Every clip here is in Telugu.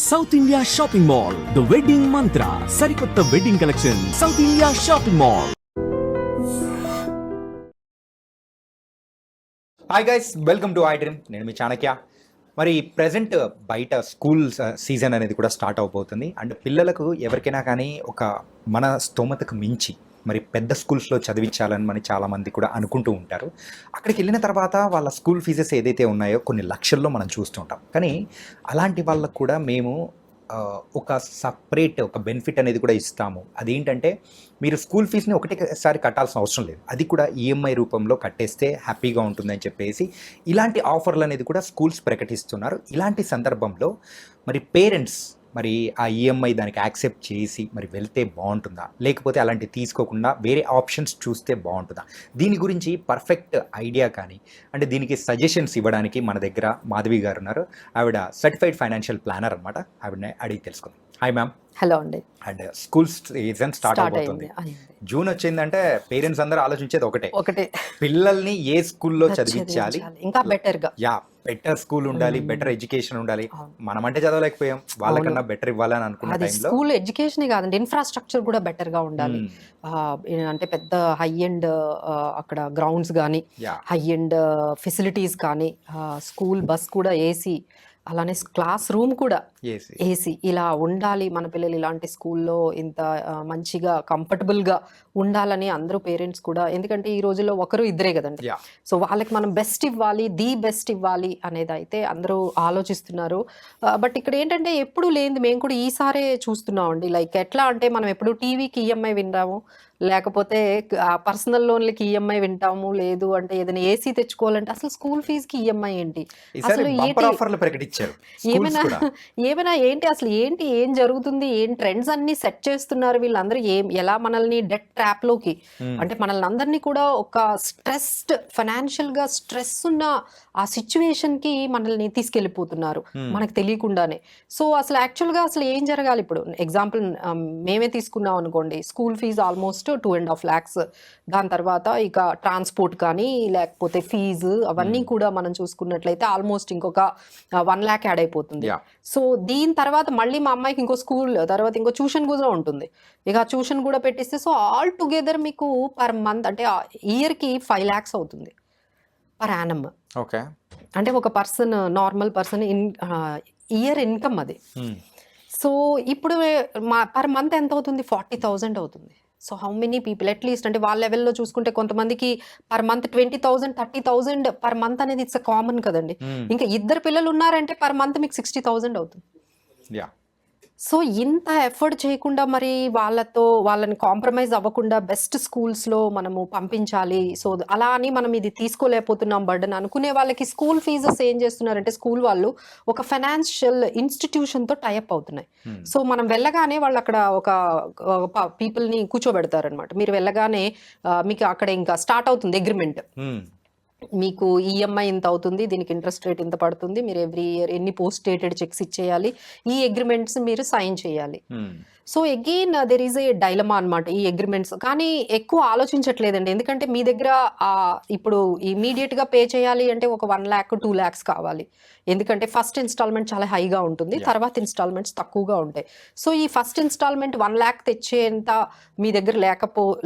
South India shopping mall the wedding మంత్ర సరికొత్త wedding collection south India shopping mall. Hi guys, welcome to I dream. నేను మీ చాణక్య. మరి ప్రజెంట్ బయట స్కూల్ సీజన్ అనేది కూడా స్టార్ట్ అవబోతుంది. అండ్ పిల్లలకు ఎవరికైనా కానీ మన స్తోమతకు మించి మరి పెద్ద స్కూల్స్లో చదివించాలని మన చాలామంది కూడా అనుకుంటూ ఉంటారు. అక్కడికి వెళ్ళిన తర్వాత వాళ్ళ స్కూల్ ఫీజెస్ ఏదైతే ఉన్నాయో కొన్ని లక్షల్లో మనం చూస్తుంటాం. కానీ అలాంటి వాళ్ళకు కూడా మేము ఒక సపరేట్ ఒక బెనిఫిట్ అనేది కూడా ఇస్తాము. అదేంటంటే మీరు స్కూల్ ఫీజుని ఒకటేసారి కట్టాల్సిన అవసరం లేదు, అది కూడా ఈఎంఐ రూపంలో కట్టేస్తే హ్యాపీగా ఉంటుందని చెప్పేసి ఇలాంటి ఆఫర్లు అనేది కూడా స్కూల్స్ ప్రకటిస్తున్నారు. ఇలాంటి సందర్భంలో మరి పేరెంట్స్ మరి ఆ ఈఎంఐ దానికి యాక్సెప్ట్ చేసి మరి వెళ్తే బాగుంటుందా, లేకపోతే అలాంటివి తీసుకోకుండా వేరే ఆప్షన్స్ చూస్తే బాగుంటుందా, దీని గురించి పర్ఫెక్ట్ ఐడియా కానీ అంటే దీనికి సజెషన్స్ ఇవ్వడానికి మన దగ్గర మాధవి గారు ఉన్నారు. ఆవిడ సర్టిఫైడ్ ఫైనాన్షియల్ ప్లానర్ అనమాట. ఆవిడని అడిగి తెలుసుకుందాం. Hi ma'am. హలో అండి. అండ్ స్కూల్ సీజన్ స్టార్ట్ అవబోతుంది. జూన్ వచ్చిందంటే పేరెంట్స్ అందరూ ఆలోచించేది ఒకటే, పిల్లల్ని ఏ స్కూల్లో చదివించాలి, ఇంకా బెటర్ గా. బెటర్ స్కూల్ ఉండాలి, బెటర్ ఎడ్యుకేషన్ ఉండాలి. మనం అంటే చదవలేకపోయాం, వాళ్ళకన్నా బెటర్ ఇవ్వాలని అనుకున్న టైంలో స్కూల్ ఎడ్యుకేషన్ కాదండి, ఇన్ఫ్రాస్ట్రక్చర్ కూడా బెటర్ గా ఉండాలి. అంటే పెద్ద హై ఎండ్ అక్కడ గ్రౌండ్స్ కానీ, హై ఎండ్ ఫెసిలిటీస్ కానీ, స్కూల్ బస్ కూడా ఏసీ, అలానే క్లాస్ రూమ్ కూడా ఏసీ, ఇలా ఉండాలి. మన పిల్లలు ఇలాంటి స్కూల్లో ఇంత మంచిగా కంఫర్టబుల్గా ఉండాలని అందరూ పేరెంట్స్ కూడా, ఎందుకంటే ఈ రోజుల్లో ఒకరు ఇద్దరే కదండి. సో వాళ్ళకి మనం బెస్ట్ ఇవ్వాలి, ది బెస్ట్ ఇవ్వాలి అనేది అయితే అందరూ ఆలోచిస్తున్నారు. బట్ ఇక్కడ ఏంటంటే ఎప్పుడు లేనిది మేము కూడా ఈసారే చూస్తున్నామండి. లైక్ ఎట్లా అంటే మనం ఎప్పుడు టీవీకి ఈఎంఐ విన్నాము, లేకపోతే పర్సనల్ లోన్లకి ఈఎంఐ వింటాము, లేదు అంటే ఏదైనా ఏసీ తెచ్చుకోవాలంటే అసలు స్కూల్ ఫీజుకి ఈఎంఐ ఏంటి, అసలు ఏమైనా ఏంటి, అసలు ఏంటి, ఏం జరుగుతుంది, ఏం ట్రెండ్స్ అన్ని సెట్ చేస్తున్నారు వీళ్ళందరూ, ఎలా మనల్ని డెట్ ట్రాప్ లోకి, అంటే మనల్ని అందరినీ కూడా ఒక స్ట్రెస్డ్, ఫైనాన్షియల్ గా స్ట్రెస్ ఉన్న ఆ సిచ్యువేషన్ కి మనల్ని తీసుకెళ్లిపోతున్నారు మనకు తెలియకుండానే. సో అసలు యాక్చువల్ గా అసలు ఏం జరగాలి? ఇప్పుడు ఎగ్జాంపుల్ మేమే తీసుకున్నాం అనుకోండి, స్కూల్ ఫీజు ఆల్మోస్ట్ 2.5 lakhs. దాని తర్వాత ఇక ట్రాన్స్పోర్ట్ కానీ లేకపోతే ఫీజు అవన్నీ కూడా మనం చూసుకున్నట్లయితే ఆల్మోస్ట్ ఇంకొక 1 lakh యాడ్ అయిపోతుంది. సో దీని తర్వాత మళ్ళీ మా అమ్మాయికి ఇంకో స్కూల్ తర్వాత ఇంకో ట్యూషన్ కూడా ఉంటుంది. ఇక ట్యూషన్ కూడా పెట్టిస్తే సో ఆల్ టుగెదర్ మీకు పర్ మంత్ అంటే ఇయర్ కి 5 lakhs అవుతుంది పర్ యానమ్. ఓకే, అంటే ఒక person, normal person year income అది. సో ఇప్పుడు పర్ మంత్ ఎంత అవుతుంది? 40,000 అవుతుంది. So how many people at least అంటే వాళ్ళ లెవెల్లో చూసుకుంటే కొంతమందికి పర్ మంత్ 20,000 30,000 పర్ మంత్ అనేది ఇట్స్ కామన్ కదండి. ఇంకా ఇద్దరు పిల్లలు ఉన్నారంటే పర్ మంత్ మీకు 60,000 అవుతుంది. సో ఇంత ఎఫర్ట్ చేయకుండా మరి వాళ్ళని కాంప్రమైజ్ అవ్వకుండా బెస్ట్ స్కూల్స్లో మనము పంపించాలి. సో అలా అని మనం ఇది తీసుకోలేకపోతున్నాం బర్డన్ అనుకునే వాళ్ళకి స్కూల్ ఫీజెస్ ఏం చేస్తున్నారంటే స్కూల్ వాళ్ళు ఒక ఫైనాన్షియల్ ఇన్స్టిట్యూషన్తో టైఅప్ అవుతున్నాయి. సో మనం వెళ్ళగానే వాళ్ళు అక్కడ ఒక పీపుల్ని కూర్చోబెడతారనమాట. మీరు వెళ్ళగానే మీకు అక్కడ ఇంకా స్టార్ట్ అవుతుంది అగ్రిమెంట్. మీకు ఈఎంఐ ఇంత అవుతుంది, దీనికి ఇంట్రెస్ట్ రేట్ ఇంత పడుతుంది, మీరు ఎవ్రీ ఇయర్ ఎన్ని పోస్ట్ డేటెడ్ చెక్స్ ఇచ్చేయాలి, ఈ అగ్రిమెంట్స్ మీరు సైన్ చేయాలి. So again there is a dilemma అనమాట ఈ అగ్రిమెంట్స్. కానీ ఎక్కువ ఆలోచించట్లేదండి, ఎందుకంటే మీ దగ్గర ఇప్పుడు ఇమీడియట్ గా పే చేయాలి అంటే ఒక 1 lakh 2 lakhs కావాలి. ఎందుకంటే ఫస్ట్ ఇన్స్టాల్మెంట్ చాలా హైగా ఉంటుంది, తర్వాత ఇన్స్టాల్మెంట్స్ తక్కువగా ఉంటాయి. సో ఈ ఫస్ట్ ఇన్స్టాల్మెంట్ 1 lakh తెచ్చేంత మీ దగ్గర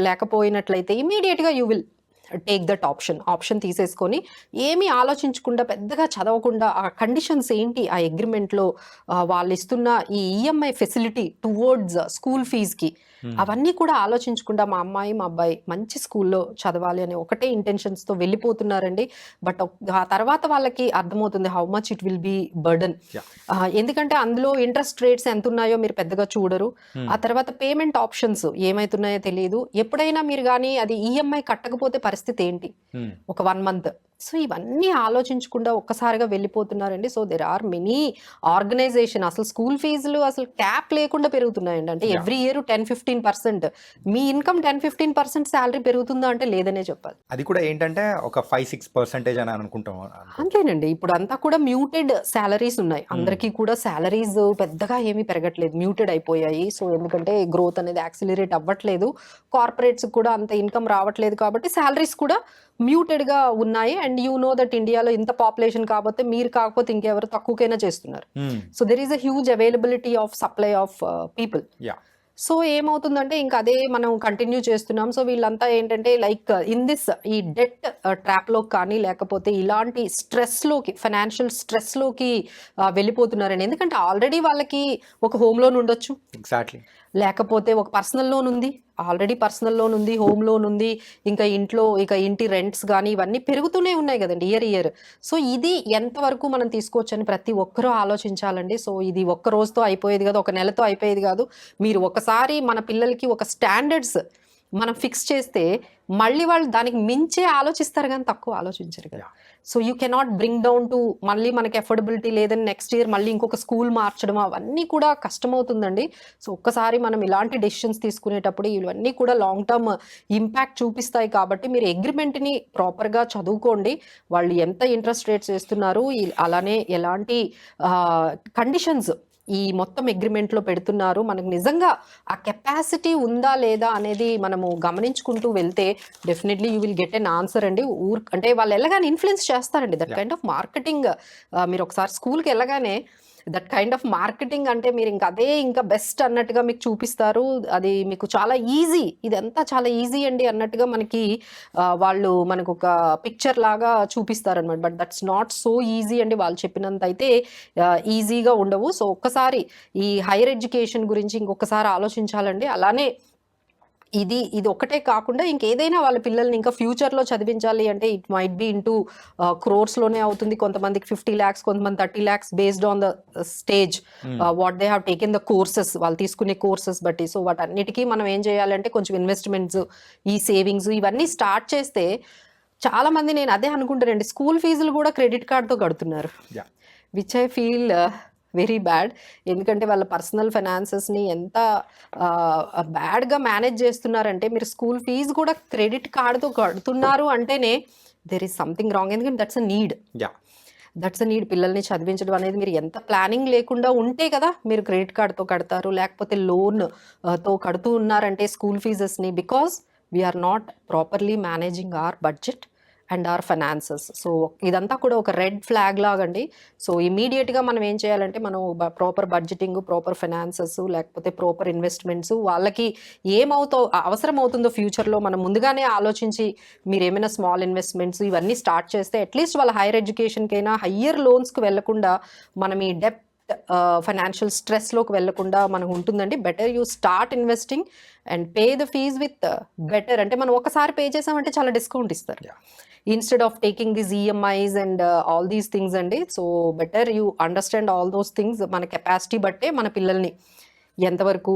లేకపోయినట్లయితే ఇమీడియట్ గా you will take that option తీసేసుకొని ఏమీ ఆలోచించకుండా పెద్దగా చదవకుండా ఆ కండిషన్స్ ఏంటి ఆ అగ్రిమెంట్లో వాళ్ళు ఇస్తున్న ఈ ఈఎంఐ ఫెసిలిటీ టువర్డ్స్ స్కూల్ ఫీజ్కి అవన్నీ కూడా ఆలోచించకుండా మా అమ్మాయి మా అబ్బాయి మంచి స్కూల్లో చదవాలి అనే ఒకటే ఇంటెన్షన్స్తో వెళ్ళిపోతున్నారండి. బట్ ఆ తర్వాత వాళ్ళకి అర్థమవుతుంది how much it will be burden. ఎందుకంటే అందులో ఇంట్రెస్ట్ రేట్స్ ఎంత ఉన్నాయో మీరు పెద్దగా చూడరు. ఆ తర్వాత పేమెంట్ ఆప్షన్స్ ఏమైతున్నాయో తెలియదు. ఎప్పుడైనా మీరు కానీ అది ఈఎంఐ కట్టకపోతే పరిస్థితి ఏంటి, ఒక 1 month. సో ఇవన్నీ ఆలోచించకుండా ఒక్కసారిగా వెళ్ళిపోతున్నారండి. So there are many organization, అసలు స్కూల్ ఫీజులు అసలు క్యాప్ లేకుండా పెరుగుతున్నాయండి. అంటే ఎవ్రీ ఇయర్ 10-15%. మీ ఇన్కమ్ 10-15% శాలరీ పెరుగుతుందా అంటే లేదనే చెప్పాలి. అది కూడా ఏంటంటే ఒక 5-6% అని అనుకుంటాం. అంతేనండి, ఇప్పుడు అంతా కూడా మ్యూటెడ్ శాలరీస్ ఉన్నాయి. అందరికీ కూడా శాలరీస్ పెద్దగా ఏమీ పెరగట్లేదు, మ్యూటెడ్ అయిపోయాయి. సో ఎందుకంటే గ్రోత్ అనేది యాక్సిలరేట్ అవ్వట్లేదు, కార్పొరేట్స్ కూడా అంత ఇన్కమ్ రావట్లేదు, కాబట్టి శాలరీస్ కూడా మ్యూటెడ్గా ఉన్నాయి. అండ్ యూ నో దట్ ఇండియాలో ఇంత పాపులేషన్ కాకపోతే మీరు కాకపోతే ఇంకెవరు తక్కువకైనా చేస్తున్నారు. So there is a huge availability of supply of people. So ఏమవుతుందంటే ఇంకా అదే మనం కంటిన్యూ చేస్తున్నాం. సో వీళ్ళంతా ఏంటంటే లైక్ ఇన్ దిస్ ఈ డెట్ ట్రాప్లో కానీ లేకపోతే ఇలాంటి స్ట్రెస్లోకి ఫైనాన్షియల్ స్ట్రెస్లోకి వెళ్ళిపోతున్నారని. ఎందుకంటే ఆల్రెడీ వాళ్ళకి ఒక హోమ్ లోన్ ఉండొచ్చు, ఎగ్జాక్ట్లీ, లేకపోతే ఒక పర్సనల్ లోన్ ఉంది, ఆల్రెడీ పర్సనల్ లోన్ ఉంది, హోమ్ లోన్ ఉంది, ఇంకా ఇంట్లో ఇక ఇంటి రెంట్స్ కానీ ఇవన్నీ పెరుగుతూనే ఉన్నాయి కదండి ఇయర్. సో ఇది ఎంతవరకు మనం తీసుకోవచ్చని ప్రతి ఒక్కరూ ఆలోచించాలండి. సో ఇది ఒక్క రోజుతో అయిపోయేది కాదు, ఒక నెలతో అయిపోయేది కాదు. మీరు ఒకసారి మన పిల్లలకి ఒక స్టాండర్డ్స్ మనం ఫిక్స్ చేస్తే మళ్ళీ వాళ్ళు దానికి మించే ఆలోచిస్తారు కానీ తక్కువ ఆలోచించరు కదా. So you cannot bring down to మళ్ళీ మనకి అఫోర్డబిలిటీ లేదని నెక్స్ట్ ఇయర్ మళ్ళీ ఇంకొక స్కూల్ మార్చడం అవన్నీ కూడా కష్టమవుతుందండి. సో ఒక్కసారి మనం ఇలాంటి డెసిషన్స్ తీసుకునేటప్పుడు ఇవన్నీ కూడా లాంగ్ టర్మ్ ఇంపాక్ట్ చూపిస్తాయి. కాబట్టి మీరు అగ్రిమెంట్ని ప్రాపర్గా చదువుకోండి. వాళ్ళు ఎంత ఇంట్రెస్ట్ రేట్స్ వేస్తున్నారు, అలానే ఎలాంటి కండిషన్స్ ఈ మొత్తం అగ్రిమెంట్లో పెడుతున్నారు, మనకు నిజంగా ఆ కెపాసిటీ ఉందా లేదా అనేది మనము గమనించుకుంటూ వెళ్తే definitely you will get an answer అండి. అంటే వాళ్ళు వెళ్ళగానే ఇన్ఫ్లుయెన్స్ చేస్తారండి. దట్ కైండ్ ఆఫ్ మార్కెటింగ్ మీరు ఒకసారి స్కూల్కి వెళ్ళగానే దట్ కైండ్ ఆఫ్ మార్కెటింగ్ అంటే మీరు ఇంకా అదే ఇంకా బెస్ట్ అన్నట్టుగా మీకు చూపిస్తారు. అది మీకు చాలా ఈజీ, ఇదంతా చాలా ఈజీ అండి అన్నట్టుగా మనకి వాళ్ళు మనకు ఒక పిక్చర్ లాగా చూపిస్తారు అనమాట. But that's not so easy అండి. వాళ్ళు చెప్పినంత అయితే ఈజీగా ఉండవు. సో ఒక్కసారి ఈ హైయర్ ఎడ్యుకేషన్ గురించి ఇంకొకసారి ఆలోచించాలండి. అలానే ఇది ఒక్కటే కాకుండా ఇంకేదైనా వాళ్ళ పిల్లల్ని ఇంకా ఫ్యూచర్లో చదివించాలి అంటే ఇట్ మైట్ బి ఇంటూ క్రోర్స్లోనే అవుతుంది. కొంతమందికి 50 lakhs, కొంతమంది 30 lakhs based on the stage what they have taken the courses, వాళ్ళు తీసుకునే కోర్సెస్ బట్టి. సో వాటన్నిటికీ మనం ఏం చేయాలంటే కొంచెం ఇన్వెస్ట్మెంట్స్, ఈ సేవింగ్స్ ఇవన్నీ స్టార్ట్ చేస్తే చాలా మంది, నేను అదే అనుకుంటానండి, స్కూల్ ఫీజులు కూడా క్రెడిట్ కార్డ్తో కడుతున్నారు, which I feel very bad. ఎందుకంటే వాళ్ళ పర్సనల్ ఫైనాన్సెస్ని ఎంత బ్యాడ్గా మేనేజ్ చేస్తున్నారంటే మీరు స్కూల్ ఫీజు కూడా క్రెడిట్ కార్డుతో కడుతున్నారు అంటేనే దెర్ ఈస్ సంథింగ్ రాంగ్. ఎందుకంటే దట్స్ అ నీడ్. పిల్లల్ని చదివించడం అనేది మీరు ఎంత ప్లానింగ్ లేకుండా ఉంటే కదా మీరు క్రెడిట్ కార్డుతో కడతారు, లేకపోతే లోన్తో కడుతూ ఉన్నారంటే స్కూల్ ఫీజెస్ని, because we are not properly managing our budget and our finances. So ఇదంతా కూడా ఒక రెడ్ ఫ్లాగ్ లాగండి. సో ఇమీడియట్గా మనం ఏం చేయాలంటే మనం ప్రాపర్ బడ్జెటింగ్, ప్రాపర్ ఫైనాన్సెస్, లేకపోతే ప్రాపర్ ఇన్వెస్ట్మెంట్స్, వాళ్ళకి అవసరం అవుతుందో ఫ్యూచర్లో మనం ముందుగానే ఆలోచించి మీరు ఏమైనా స్మాల్ ఇన్వెస్ట్మెంట్స్ ఇవన్నీ స్టార్ట్ చేస్తే అట్లీస్ట్ వాళ్ళ హైయర్ ఎడ్యుకేషన్కైనా హయ్యర్ లోన్స్కి వెళ్లకుండా మనం ఈ డెప్ట్ ఫైనాన్షియల్ స్ట్రెస్లోకి వెళ్లకుండా మనకు ఉంటుందండి. Better you start investing and pay the fees with better. అంటే మనం ఒకసారి పే చేసామంటే చాలా డిస్కౌంట్ ఇస్తారు instead of taking this EMIs and all these things అండి. So better you understand all those things. మన కెపాసిటీ బట్టే మన పిల్లల్ని ఎంతవరకు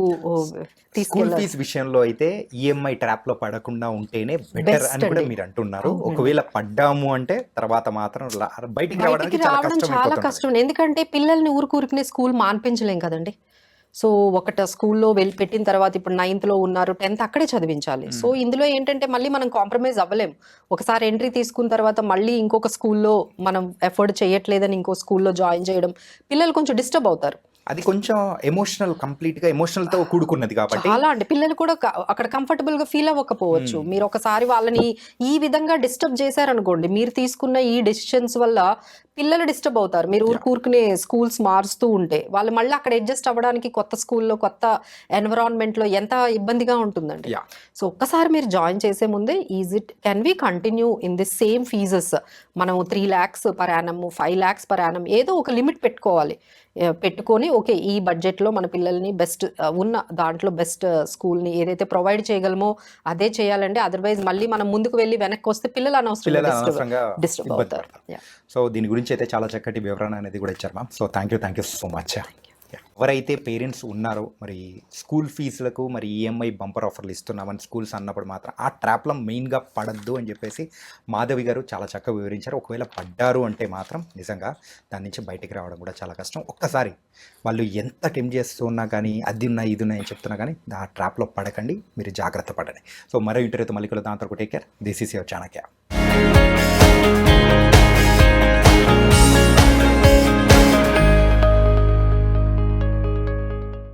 స్కూల్ ఫీజ్ విషయంలో అయితే ఈఎంఐ ట్రాప్ లో పడకుండా ఉంటేనే బెటర్ అని కూడా మీరు అంటున్నారు. ఒకవేళ పడ్డాము అంటే తర్వాత మాత్రం బయటికి రావడం చాలా కష్టం. ఎందుకంటే పిల్లల్ని ఊరుకూరుకునే స్కూల్ మాన్పించలేం కదండి. సో ఒకట స్కూల్లో పెట్టిన తర్వాత ఇప్పుడు 9th ఉన్నారు, 10th అక్కడే చదివించాలి. సో ఇందులో ఏంటంటే మళ్ళీ మనం కాంప్రమైజ్ అవ్వలేము. ఒకసారి ఎంట్రీ తీసుకున్న తర్వాత మళ్ళీ ఇంకొక స్కూల్లో మనం ఎఫర్ట్ చేయట్లేదని ఇంకో స్కూల్లో జాయిన్ చేయడం, పిల్లలు కొంచెం డిస్టర్బ్ అవుతారు. అది కొంచెం కంప్లీట్గా ఎమోషనల్తో కూడుకున్నది కాబట్టి చాలా అండి. పిల్లలు కూడా అక్కడ కంఫర్టబుల్గా ఫీల్ అవ్వకపోవచ్చు. మీరు ఒకసారి వాళ్ళని ఈ విధంగా డిస్టర్బ్ చేశారనుకోండి, మీరు తీసుకున్న ఈ డెసిషన్స్ వల్ల పిల్లలు డిస్టర్బ్ అవుతారు. మీరు ఊరుకూరుకునే స్కూల్స్ మారుస్తూ ఉంటే వాళ్ళు మళ్ళీ అక్కడ అడ్జస్ట్ అవ్వడానికి కొత్త స్కూల్లో, కొత్త ఎన్విరాన్మెంట్లో ఎంత ఇబ్బందిగా ఉంటుందండి. సో ఒక్కసారి మీరు జాయిన్ చేసే ముందే can we continue in the same fees? మనం 3 lakhs per annum, 5 lakhs per annum, ఏదో ఒక లిమిట్ పెట్టుకొని ఓకే ఈ బడ్జెట్లో మన పిల్లల్ని బెస్ట్ ఉన్న దాంట్లో బెస్ట్ స్కూల్ని ఏదైతే ప్రొవైడ్ చేయగలమో అదే చేయాలండి. అదర్వైజ్ మళ్ళీ మనం ముందుకు వెళ్ళి వెనక్కి వస్తే పిల్లలు అనవసరంగా డిస్టర్బ్ అవుతారు. సో దీని గురించి అయితే చాలా చక్కటి వివరణ అనేది కూడా ఇచ్చారు ma'am. So thank you so much. ఎవరైతే పేరెంట్స్ ఉన్నారో మరి స్కూల్ ఫీజులకు మరి ఈఎంఐ బంపర్ ఆఫర్లు ఇస్తున్నామని స్కూల్స్ అన్నప్పుడు మాత్రం ఆ ట్రాప్లో మెయిన్గా పడద్దు అని చెప్పేసి మాధవి గారు చాలా చక్కగా వివరించారు. ఒకవేళ పడ్డారు అంటే మాత్రం నిజంగా దాని నుంచి బయటికి రావడం కూడా చాలా కష్టం. ఒక్కసారి వాళ్ళు ఎంత టెంప్ట్ చేస్తున్నా కానీ అది ఉన్నాయి ఇది ఉన్నాయి అని చెప్తున్నా కానీ ఆ ట్రాప్లో పడకండి, మీరు జాగ్రత్త పడండి. సో మరో ఇంటర్వ్యూతో మళ్ళీ దాంతో take care. This is your Chanakya.